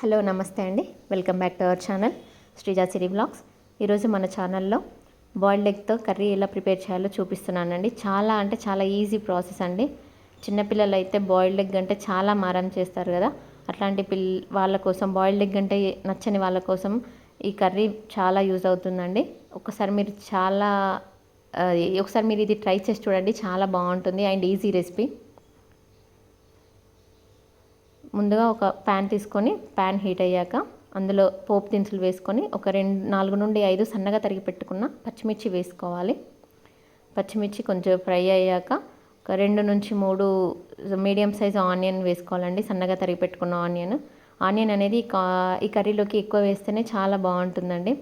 Hello నమస్తే అండి, welcome back to our channel Sreeja Siri blogs. ఈరోజు మన ఛానల్లో బాయిల్డ్ ఎగ్తో కర్రీ ఎలా ప్రిపేర్ చేయాలో చూపిస్తున్నానండి. చాలా అంటే చాలా ఈజీ ప్రాసెస్ అండి. చిన్నపిల్లలు అయితే బాయిల్డ్ ఎగ్ అంటే చాలా మారం చేస్తారు కదా, అట్లాంటి వాళ్ళ కోసం బాయిల్డ్ ఎగ్ అంటే నచ్చని వాళ్ళ కోసం ఈ కర్రీ చాలా యూజ్ అవుతుందండి. ఒకసారి మీరు ఇది ట్రై చేసి చూడండి, చాలా బాగుంటుంది అండ్ ఈజీ రెసిపీ. ముందుగా ఒక ప్యాన్ తీసుకొని ప్యాన్ హీట్ అయ్యాక అందులో పోపు దినుసులు వేసుకొని ఒక 4 నుండి 5 సన్నగా తరిగి పెట్టుకున్న పచ్చిమిర్చి వేసుకోవాలి. పచ్చిమిర్చి కొంచెం ఫ్రై అయ్యాక ఒక 2 నుంచి 3 మీడియం సైజ్ ఆనియన్ వేసుకోవాలండి. సన్నగా తరిగి పెట్టుకున్న ఆనియన్ అనేది ఈ కర్రీలోకి ఎక్కువ వేస్తేనే చాలా బాగుంటుందండి.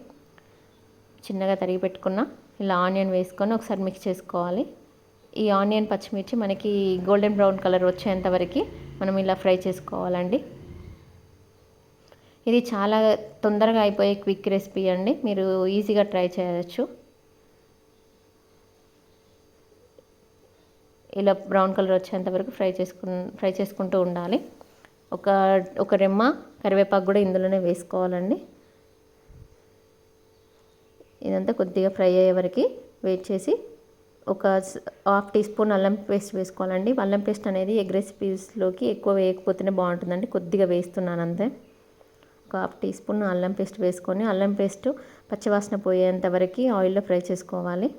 చిన్నగా తరిగి పెట్టుకున్న ఇలా ఆనియన్ వేసుకొని ఒకసారి మిక్స్ చేసుకోవాలి. ఈ ఆనియన్ పచ్చిమిర్చి మనకి గోల్డెన్ బ్రౌన్ కలర్ వచ్చేంత వరకు మనం ఇలా ఫ్రై చేసుకోవాలండి. ఇది చాలా తొందరగా అయిపోయే క్విక్ రెసిపీ అండి, మీరు ఈజీగా ట్రై చేయవచ్చు. ఇలా బ్రౌన్ కలర్ వచ్చేంత వరకు ఫ్రై చేసుకుంటూ ఉండాలి. ఒక రెమ్మ కరివేపాకు కూడా ఇందులోనే వేసుకోవాలండి. ఇదంతా కొద్దిగా ఫ్రై అయ్యే వరకు వెయిట్ చేసి ఒక 1/2 టీ స్పూన్ అల్లం పేస్ట్ వేసుకోవాలండి. అల్లం పేస్ట్ అనేది ఎగ్ రెసిపీస్లోకి ఎక్కువ వేయకపోతేనే బాగుంటుందండి, కొద్దిగా వేస్తున్నాను అంతే. ఒక 1/2 టీ స్పూన్ అల్లం పేస్ట్ వేసుకొని అల్లం పేస్ట్ పచ్చివాసన పోయేంత వరకు ఆయిల్లో ఫ్రై చేసుకోవాలి.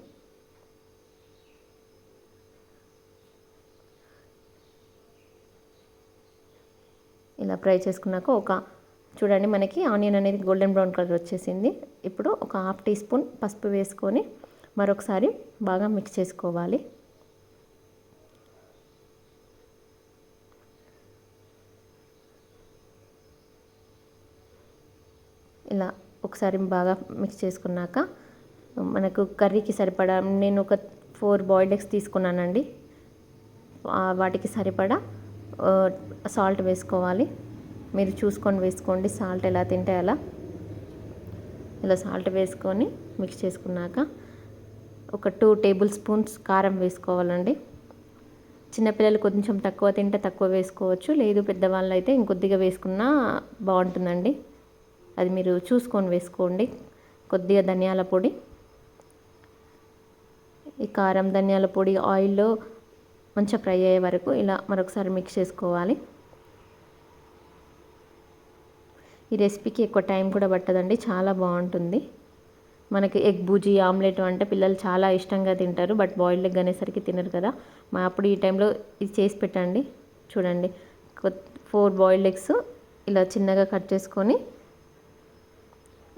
ఇలా ఫ్రై చేసుకున్నాక చూడండి, మనకి ఆనియన్ అనేది గోల్డెన్ బ్రౌన్ కలర్ వచ్చేసింది. ఇప్పుడు ఒక 1/2 టీ స్పూన్ పసుపు వేసుకొని మరొకసారి బాగా మిక్స్ చేసుకోవాలి. ఇలా ఒకసారి బాగా మిక్స్ చేసుకున్నాక మనకు కర్రీకి సరిపడా నేను ఒక 4 బాయిల్డ్ ఎగ్స్ తీసుకున్నానండి. వాటికి సరిపడా సాల్ట్ వేసుకోవాలి. మీరు చూసుకొని వేసుకోండి, సాల్ట్ ఎలా తింటే అలా. ఇలా సాల్ట్ వేసుకొని మిక్స్ చేసుకున్నాక ఒక 2 టేబుల్ స్పూన్స్ కారం వేసుకోవాలండి. చిన్నపిల్లలు కొంచెం తక్కువ తింటే తక్కువ వేసుకోవచ్చు, లేదు పెద్దవాళ్ళు అయితే ఇంకొద్దిగా వేసుకున్నా బాగుంటుందండి. అది మీరు చూసుకొని వేసుకోండి. కొద్దిగా ధనియాల పొడి, ఈ కారం ధనియాల పొడి ఆయిల్లో మంచిగా ఫ్రై అయ్యే వరకు ఇలా మరొకసారి మిక్స్ చేసుకోవాలి. ఈ రెసిపీకి ఎక్కువ టైం కూడా పట్టదండి, చాలా బాగుంటుంది. మనకి ఎగ్ బుజీ ఆమ్లెట్ అంటే పిల్లలు చాలా ఇష్టంగా తింటారు, బట్ బాయిల్డ్ ఎగ్ అనేసరికి తినరు కదా. అప్పుడు ఈ టైంలో ఇది చేసి పెట్టండి. చూడండి, 4 బాయిల్డ్ ఎగ్స్ ఇలా చిన్నగా కట్ చేసుకొని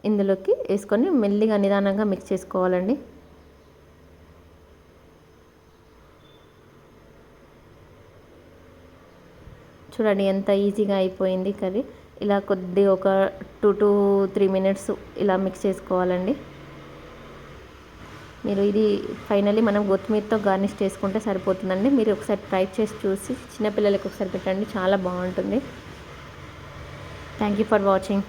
ఇందులోకి వేసుకొని మెల్లిగా నిదానంగా మిక్స్ చేసుకోవాలండి. చూడండి ఎంత ఈజీగా అయిపోయింది కర్రీ. ఇలా కొద్దిగా ఒక 2 to 3 మినిట్స్ ఇలా మిక్స్ చేసుకోవాలండి. మీరు ఇది ఫైనల్లీ మనం కొత్తిమీరతో గార్నిష్ చేసుకుంటే సరిపోతుందండి. మీరు ఒకసారి ట్రై చేసి చూసి చిన్నపిల్లలకి ఒకసారి పెట్టండి, చాలా బాగుంటుంది. Thank you for watching.